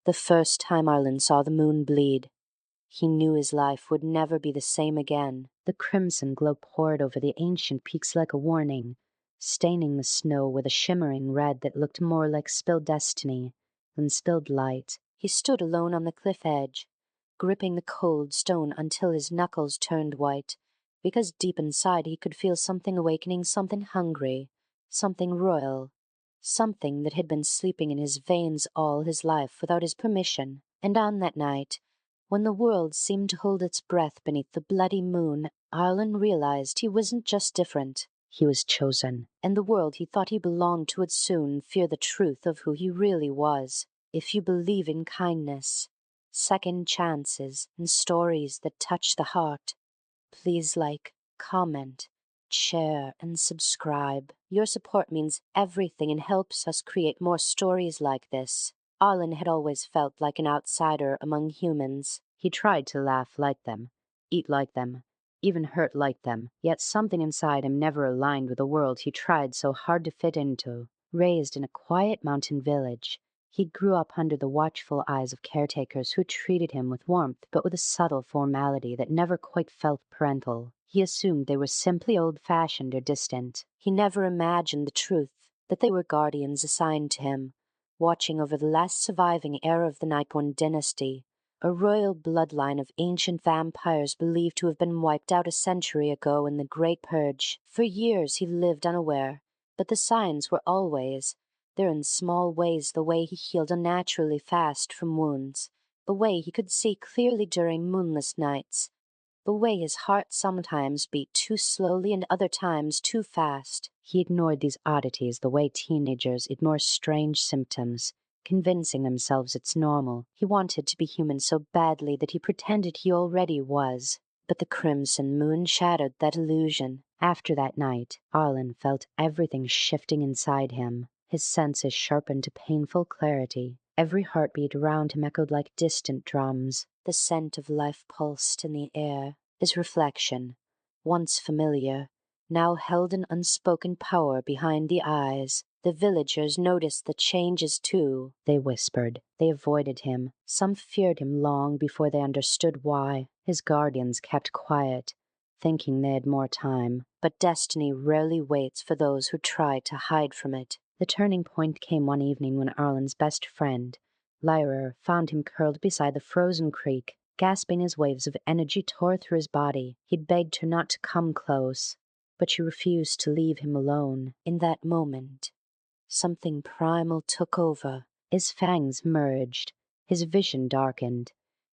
The first time Arlen saw the moon bleed, he knew his life would never be the same again. The crimson glow poured over the ancient peaks like a warning, staining the snow with a shimmering red that looked more like spilled destiny than spilled light. He stood alone on the cliff edge, gripping the cold stone until his knuckles turned white, because deep inside he could feel something awakening, something hungry, something royal, something that had been sleeping in his veins all his life without his permission. And on that night, when the world seemed to hold its breath beneath the bloody moon, Arlen realized he wasn't just different. He was chosen. And the world he thought he belonged to would soon fear the truth of who he really was. If you believe in kindness, second chances, and stories that touch the heart, please like, comment, share, and subscribe. Your support means everything and helps us create more stories like this. Arlen had always felt like an outsider among humans. He tried to laugh like them, eat like them, even hurt like them, yet something inside him never aligned with the world he tried so hard to fit into. Raised in a quiet mountain village, he grew up under the watchful eyes of caretakers who treated him with warmth but with a subtle formality that never quite felt parental. He assumed they were simply old-fashioned or distant. He never imagined the truth, that they were guardians assigned to him, watching over the last surviving heir of the Nightborn dynasty, a royal bloodline of ancient vampires believed to have been wiped out a century ago in the Great Purge. For years he lived unaware, but the signs were always there in small ways, the way he healed unnaturally fast from wounds, the way he could see clearly during moonless nights, the way his heart sometimes beat too slowly and other times too fast. He ignored these oddities the way teenagers ignore strange symptoms, convincing themselves it's normal. He wanted to be human so badly that he pretended he already was. But the crimson moon shattered that illusion. After that night, Arlen felt everything shifting inside him. His senses sharpened to painful clarity. Every heartbeat around him echoed like distant drums. The scent of life pulsed in the air. His reflection, once familiar, now held an unspoken power behind the eyes. The villagers noticed the changes too. They whispered. They avoided him. Some feared him long before they understood why. His guardians kept quiet, thinking they had more time. But destiny rarely waits for those who try to hide from it. The turning point came one evening when Arlen's best friend, Lyra, found him curled beside the frozen creek, gasping as waves of energy tore through his body. He'd begged her not to come close, but she refused to leave him alone. In that moment, something primal took over. His fangs merged, his vision darkened,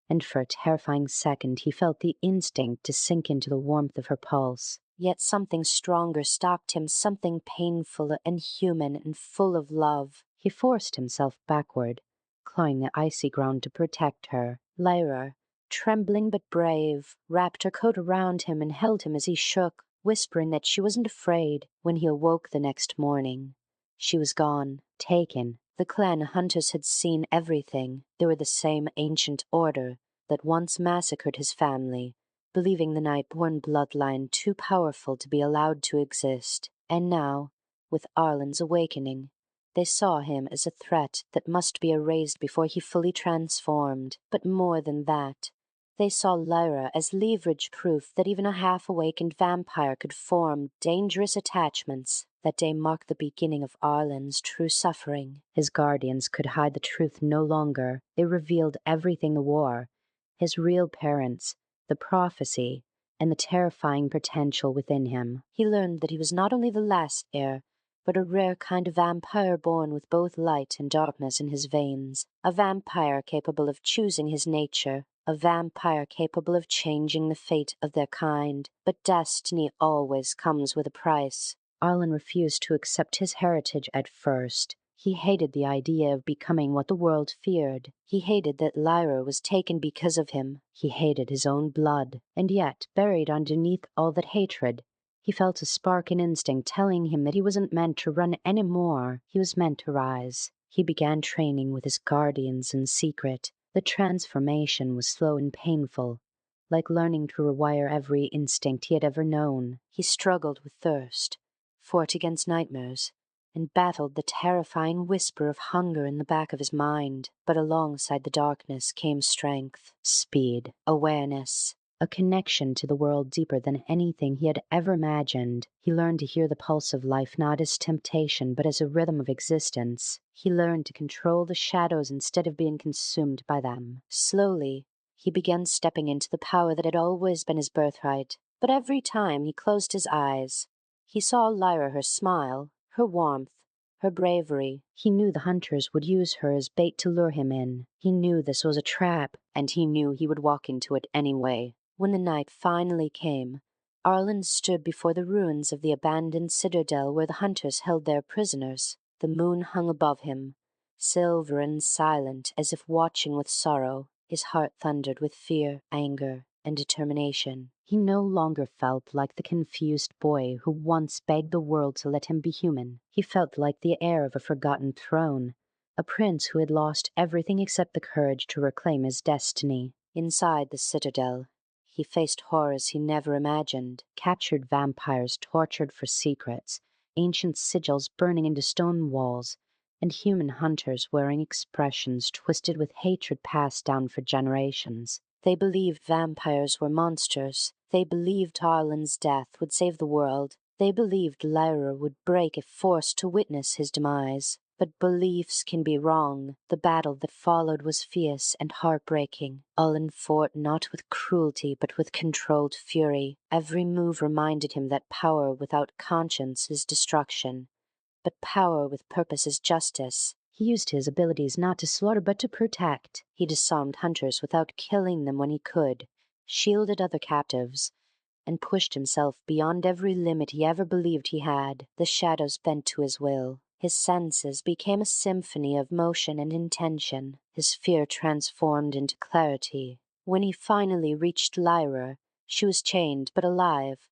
and for a terrifying second he felt the instinct to sink into the warmth of her pulse. Yet something stronger stopped him, something painful and human and full of love. He forced himself backward, clawing the icy ground to protect her. Lyra, trembling but brave, wrapped her coat around him and held him as he shook, whispering that she wasn't afraid. When he awoke the next morning, she was gone, taken. The clan hunters had seen everything. They were the same ancient order that once massacred his family, believing the Nightborn bloodline too powerful to be allowed to exist. And now, with Arlen's awakening, they saw him as a threat that must be erased before he fully transformed. But more than that, they saw Lyra as leverage proof that even a half-awakened vampire could form dangerous attachments. That day marked the beginning of Arlen's true suffering. His guardians could hide the truth no longer. They revealed everything: the war, his real parents, the prophecy, and the terrifying potential within him. He learned that he was not only the last heir, but a rare kind of vampire born with both light and darkness in his veins. A vampire capable of choosing his nature. A vampire capable of changing the fate of their kind. But destiny always comes with a price. Arlen refused to accept his heritage at first. He hated the idea of becoming what the world feared. He hated that Lyra was taken because of him. He hated his own blood. And yet, buried underneath all that hatred, he felt a spark in instinct telling him that he wasn't meant to run any more. He was meant to rise. He began training with his guardians in secret. The transformation was slow and painful, like learning to rewire every instinct he had ever known. He struggled with thirst, fought against nightmares, and battled the terrifying whisper of hunger in the back of his mind. But alongside the darkness came strength, speed, awareness, a connection to the world deeper than anything he had ever imagined. He learned to hear the pulse of life not as temptation, but as a rhythm of existence. He learned to control the shadows instead of being consumed by them. Slowly, he began stepping into the power that had always been his birthright. But every time he closed his eyes, he saw Lyra, her smile, her warmth, her bravery. He knew the hunters would use her as bait to lure him in. He knew this was a trap, and he knew he would walk into it anyway. When the night finally came, Arlen stood before the ruins of the abandoned citadel where the hunters held their prisoners. The moon hung above him, silver and silent, as if watching with sorrow. His heart thundered with fear, anger, and determination. He no longer felt like the confused boy who once begged the world to let him be human. He felt like the heir of a forgotten throne, a prince who had lost everything except the courage to reclaim his destiny. Inside the citadel, he faced horrors he never imagined. Captured vampires tortured for secrets, ancient sigils burning into stone walls, and human hunters wearing expressions twisted with hatred passed down for generations. They believed vampires were monsters. They believed Arlen's death would save the world. They believed Lyra would break if forced to witness his demise. But beliefs can be wrong. The battle that followed was fierce and heartbreaking. Arlen fought not with cruelty but with controlled fury. Every move reminded him that power without conscience is destruction, but power with purpose is justice. He used his abilities not to slaughter but to protect. He disarmed hunters without killing them when he could, shielded other captives, and pushed himself beyond every limit he ever believed he had. The shadows bent to his will. His senses became a symphony of motion and intention. His fear transformed into clarity. When he finally reached Lyra, she was chained but alive.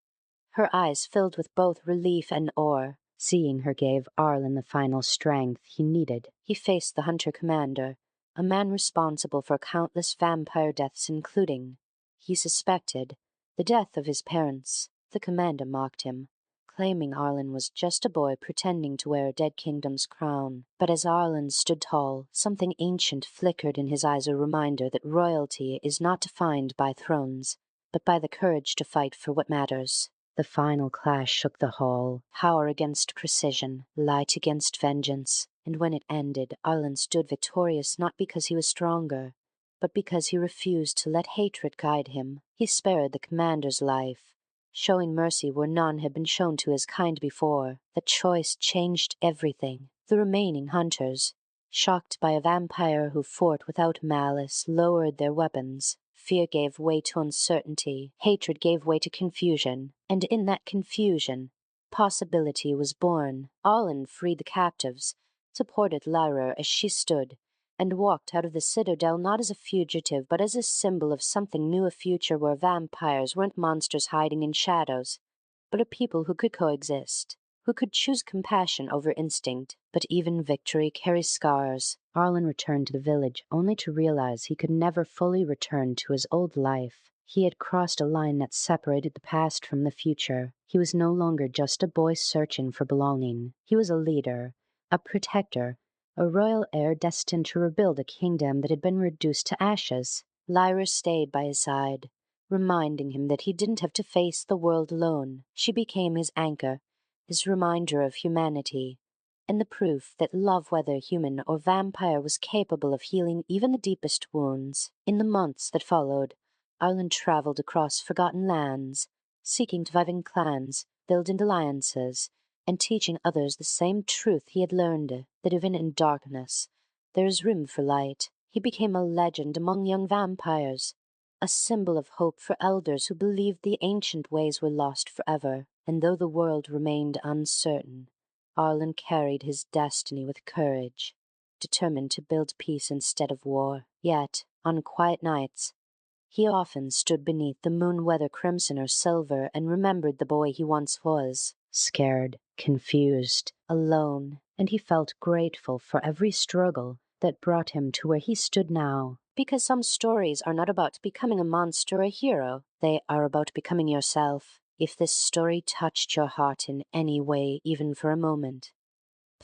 Her eyes filled with both relief and awe. Seeing her gave Arlen the final strength he needed. He faced the hunter commander, a man responsible for countless vampire deaths, including, he suspected, the death of his parents. The commander mocked him, claiming Arlen was just a boy pretending to wear a dead kingdom's crown. But as Arlen stood tall, something ancient flickered in his eyes, a reminder that royalty is not defined by thrones, but by the courage to fight for what matters. The final clash shook the hall, power against precision, light against vengeance, and when it ended, Arlen stood victorious not because he was stronger, but because he refused to let hatred guide him. He spared the commander's life, showing mercy where none had been shown to his kind before. The choice changed everything. The remaining hunters, shocked by a vampire who fought without malice, lowered their weapons. Fear gave way to uncertainty, hatred gave way to confusion, and in that confusion, possibility was born. Arlen freed the captives, supported Lyra as she stood, and walked out of the citadel not as a fugitive but as a symbol of something new, a future where vampires weren't monsters hiding in shadows, but a people who could coexist, who could choose compassion over instinct. But even victory carries scars. Arlen returned to the village only to realize he could never fully return to his old life. He had crossed a line that separated the past from the future. He was no longer just a boy searching for belonging. He was a leader, a protector, a royal heir destined to rebuild a kingdom that had been reduced to ashes. Lyra stayed by his side, reminding him that he didn't have to face the world alone. She became his anchor, his reminder of humanity, and the proof that love, whether human or vampire, was capable of healing even the deepest wounds. In the months that followed, Arlen traveled across forgotten lands, seeking surviving clans, building alliances, and teaching others the same truth he had learned, that even in darkness there is room for light. He became a legend among young vampires, a symbol of hope for elders who believed the ancient ways were lost forever. And though the world remained uncertain, Arlen carried his destiny with courage, determined to build peace instead of war. Yet, on quiet nights, he often stood beneath the moon, whether crimson or silver, and remembered the boy he once was, scared, confused, alone, and he felt grateful for every struggle that brought him to where he stood now. Because some stories are not about becoming a monster or a hero, they are about becoming yourself. If this story touched your heart in any way, even for a moment,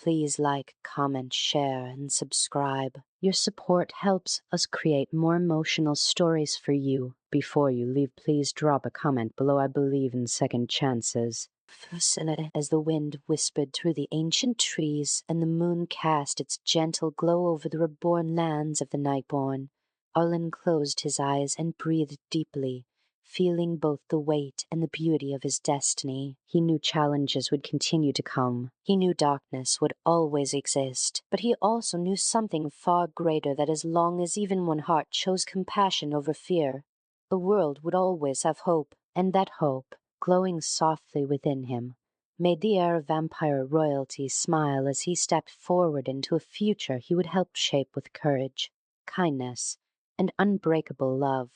Please like, comment, share, and subscribe. Your support helps us create more emotional stories for you. Before you leave, please drop a comment below. I believe in second chances. As the wind whispered through the ancient trees and the moon cast its gentle glow over the reborn lands of the Nightborn, Arlen closed his eyes and breathed deeply, feeling both the weight and the beauty of his destiny. He knew challenges would continue to come. He knew darkness would always exist, but he also knew something far greater, that as long as even one heart chose compassion over fear, the world would always have hope. And that hope, glowing softly within him, made the heir of vampire royalty smile as he stepped forward into a future he would help shape with courage, kindness, and unbreakable love.